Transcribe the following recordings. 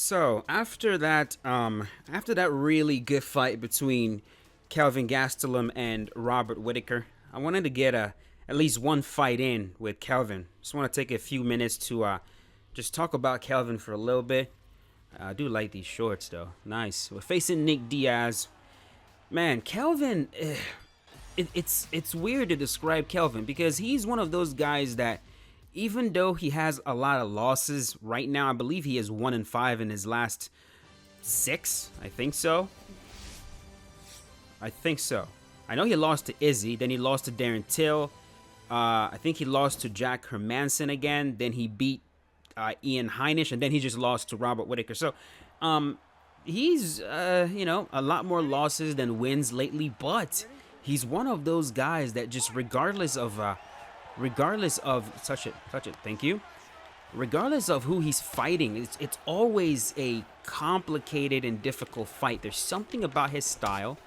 So after that really good fight between Kelvin Gastelum and Robert Whitaker, I wanted to get at least one fight in with Kelvin. Just want to take a few minutes to just talk about Kelvin for a little bit. I do like these shorts though. Nice. We're facing Nick Diaz. Man, Kelvin, it's weird to describe Kelvin because he's one of those guys that even though he has a lot of losses right now, I believe he is 1-5 in his last 6. I think so. I know he lost to Izzy, then he lost to Darren Till. I think he lost to Jack Hermanson again. Then he beat Ian Heinisch, and then he just lost to Robert Whitaker. So, he's a lot more losses than wins lately, but he's one of those guys that just regardless of touch it, thank you. Regardless of who he's fighting, it's always a complicated and difficult fight. There's something about his style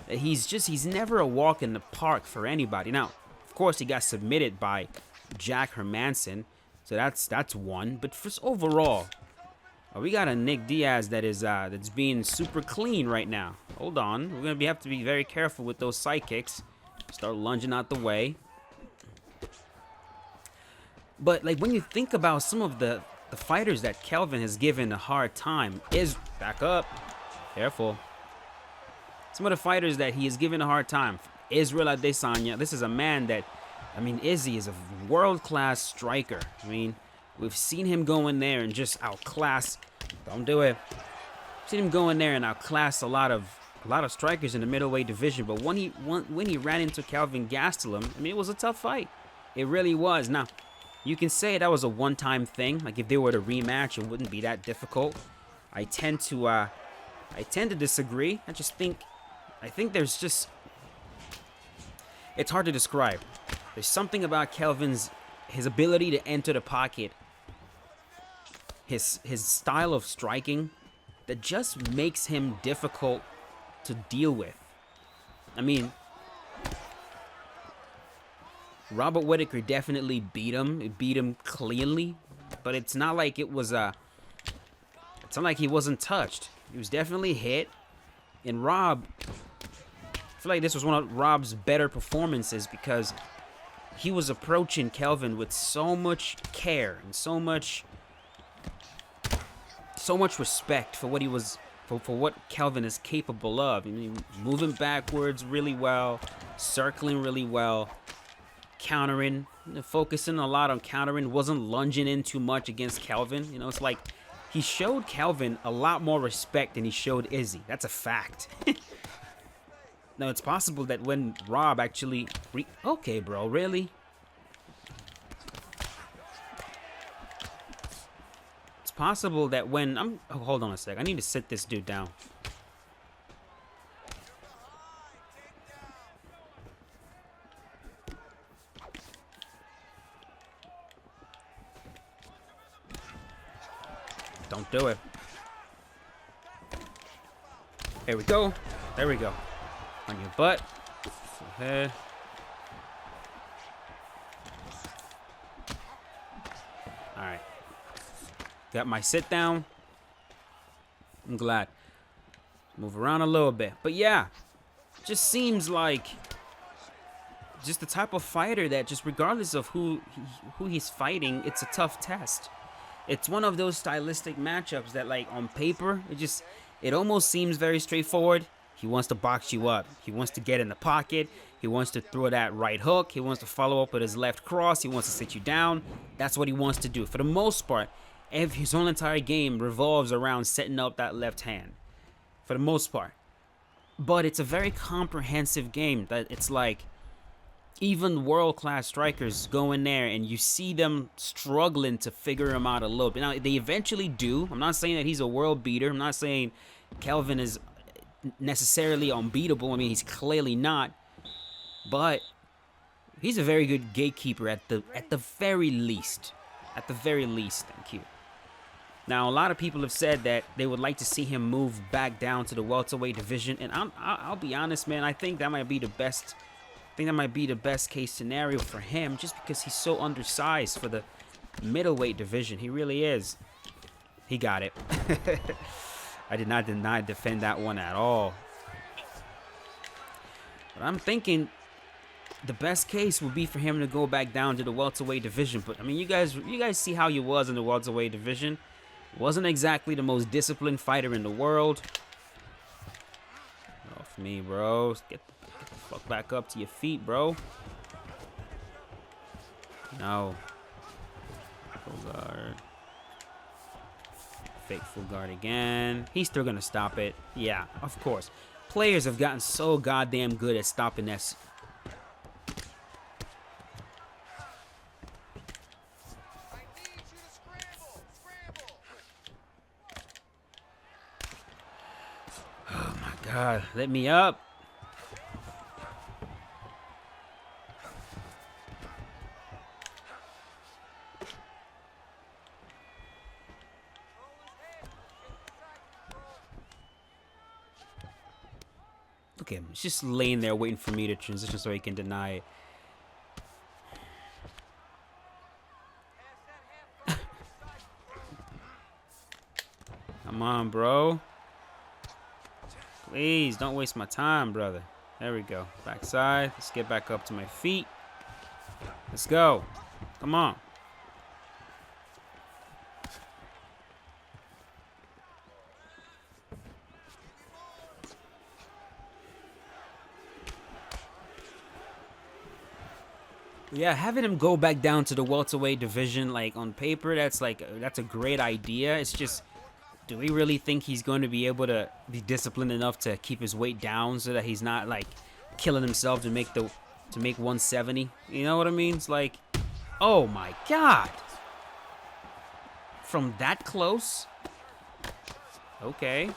that he's never a walk in the park for anybody. Now, of course, he got submitted by Jack Hermanson, so that's one. But first, overall, we got a Nick Diaz that's being super clean right now. Hold on, we're gonna have to be very careful with those side kicks. Start lunging out the way. But like when you think about some of the fighters that Kelvin has given a hard time, is back up, careful. Some of the fighters that he has given a hard time, Israel Adesanya. This is a man that, Izzy is a world-class striker. We've seen him go in there and just outclass. Don't do it. Seen him go in there and outclass a lot of strikers in the middleweight division. But when he ran into Kelvin Gastelum, it was a tough fight. It really was. Now, you can say that was a one-time thing. Like if they were to rematch, it wouldn't be that difficult. I tend to disagree. I think there's just, it's hard to describe. There's something about Kelvin's his ability to enter the pocket, his style of striking, that just makes him difficult to deal with. Robert Whitaker definitely beat him. It beat him cleanly, but it's not like it was it's not like he wasn't touched. He was definitely hit. And Rob, I feel like this was one of Rob's better performances because he was approaching Kelvin with so much care and so much respect for what he was, for what Kelvin is capable of. Moving backwards really well, circling really well, countering, focusing a lot on countering, wasn't lunging in too much against Kelvin. It's like he showed Kelvin a lot more respect than he showed Izzy. That's a fact. Now, it's possible that when Rob actually... Okay, bro, really? It's possible that when I'm... Oh, hold on a sec. I need to sit this dude down. Don't do it. Here we go. There we go. On your butt. Head. Alright. Got my sit down. I'm glad. Move around a little bit. But yeah. Just seems like just the type of fighter that just regardless of who he's fighting, it's a tough test. It's one of those stylistic matchups that, like, on paper, it almost seems very straightforward. He wants to box you up. He wants to get in the pocket. He wants to throw that right hook. He wants to follow up with his left cross. He wants to sit you down. That's what he wants to do. For the most part, his whole entire game revolves around setting up that left hand. For the most part. But it's a very comprehensive game. That it's like, even world-class strikers go in there and you see them struggling to figure him out a little bit. Now, they eventually do. I'm not saying that he's a world beater. I'm not saying Kelvin is necessarily unbeatable. He's clearly not. But he's a very good gatekeeper at the very least. At the very least, thank you. Now, a lot of people have said that they would like to see him move back down to the welterweight division. And I'll be honest, man. I think that might be the best... case scenario for him, just because he's so undersized for the middleweight division. He really is. He got it. I did not defend that one at all. But I'm thinking the best case would be for him to go back down to the welterweight division. But I mean, you guys see how he was in the welterweight division. Wasn't exactly the most disciplined fighter in the world. Off me, bro. Get the fuck back up to your feet, bro. No. Full guard. Fake full guard again. He's still gonna stop it. Yeah, of course. Players have gotten so goddamn good at stopping that. Oh my God, let me up. Look at him. He's just laying there waiting for me to transition so he can deny it. Come on, bro. Please, don't waste my time, brother. There we go. Backside. Let's get back up to my feet. Let's go. Come on. Yeah, having him go back down to the welterweight division, like on paper, that's a great idea. It's just, do we really think he's going to be able to be disciplined enough to keep his weight down so that he's not like killing himself to make 170? You know what I mean? It's like, oh my God, from that close. Okay.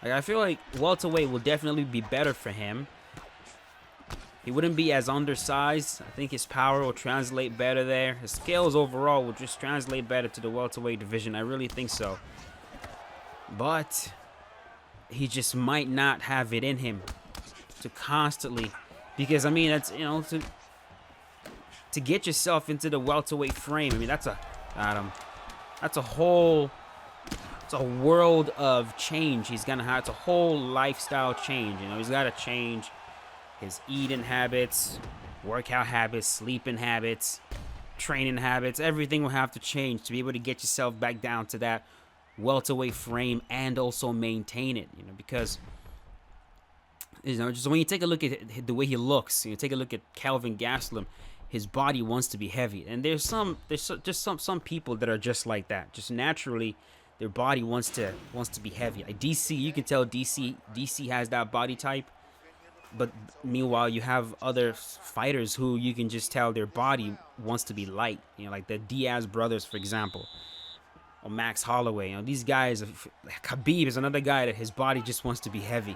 Like, I feel like welterweight will definitely be better for him. He wouldn't be as undersized. I think his power will translate better there. His skills overall will just translate better to the welterweight division. I really think so. But he just might not have it in him to constantly, because I mean, that's, you know, to get yourself into the welterweight frame. I mean, that's a whole. It's a world of change he's gonna have. It's a whole lifestyle change. You know, he's gotta change his eating habits, workout habits, sleeping habits, training habits. Everything will have to change to be able to get yourself back down to that welterweight frame and also maintain it. You know, because, you know, just when you take a look at the way he looks, you know, take a look at Kelvin Gastelum. His body wants to be heavy, and there's just some people that are just like that. Just naturally, their body wants to be heavy. Like DC, you can tell DC has that body type. But meanwhile, you have other fighters who you can just tell their body wants to be light. You know, like the Diaz brothers, for example, or Max Holloway. You know, these guys. Khabib is another guy that his body just wants to be heavy.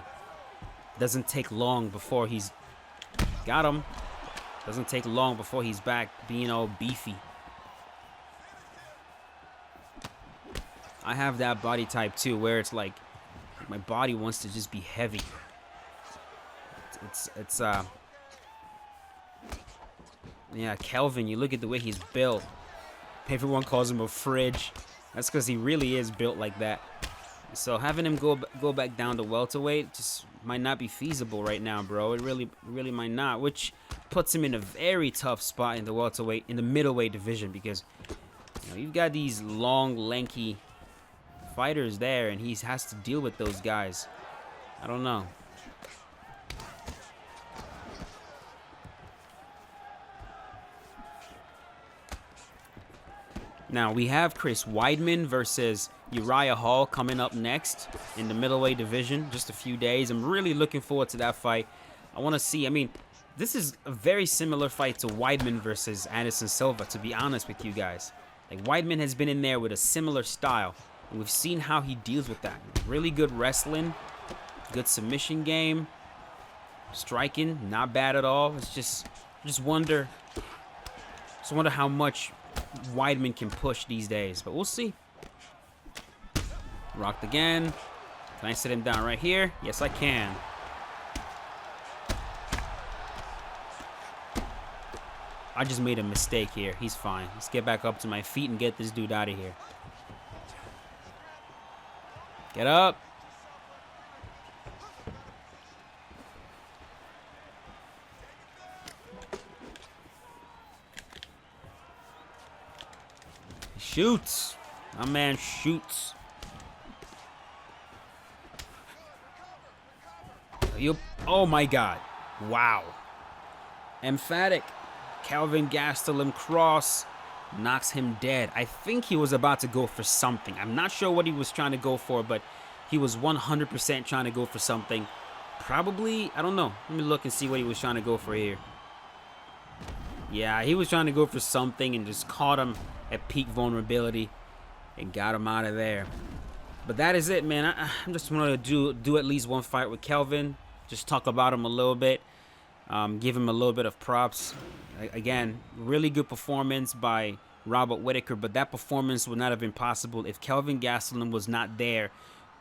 Doesn't take long before he's got him. Doesn't take long before he's back being all beefy. I have that body type too, where it's like my body wants to just be heavy. It's yeah, Kelvin, you look at the way he's built. Everyone calls him a fridge. That's because he really is built like that. So having him go back down to welterweight just might not be feasible right now, bro. It really might not, which puts him in a very tough spot in the welterweight, in the middleweight division, because you know, you've got these long, lanky fighters there, and he has to deal with those guys. I don't know. Now we have Chris Weidman versus Uriah Hall coming up next in the middleweight division. Just a few days. I'm really looking forward to that fight. I want to see. I mean, this is a very similar fight to Weidman versus Anderson Silva, to be honest with you guys. Like, Weidman has been in there with a similar style, and we've seen how he deals with that. Really good wrestling, good submission game, striking, not bad at all. It's just wonder how much Weidman can push these days, but we'll see. Rocked again. Can I sit him down right here? Yes, I can. I just made a mistake here. He's fine. Let's get back up to my feet and get this dude out of here. Get up. He shoots. My man shoots. Oh my God. Wow. Emphatic. Kelvin Gastelum cross knocks him dead. I think he was about to go for something. I'm not sure what he was trying to go for, but he was 100% trying to go for something. Probably, I don't know. Let me look and see what he was trying to go for here. Yeah, he was trying to go for something and just caught him at peak vulnerability and got him out of there. But that is it, man. I'm just want to do at least one fight with Kelvin. Just talk about him a little bit. Give him a little bit of props. Again, really good performance by Robert Whittaker, but that performance would not have been possible if Kelvin Gastelum was not there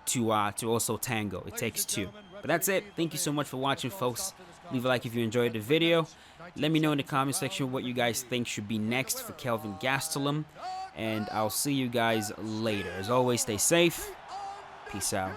to also tango. It takes two. But that's it. Thank you so much for watching, folks. Leave a like if you enjoyed the video. Let me know in the comment section what you guys think should be next for Kelvin Gastelum, and I'll see you guys later. As always, stay safe. Peace out.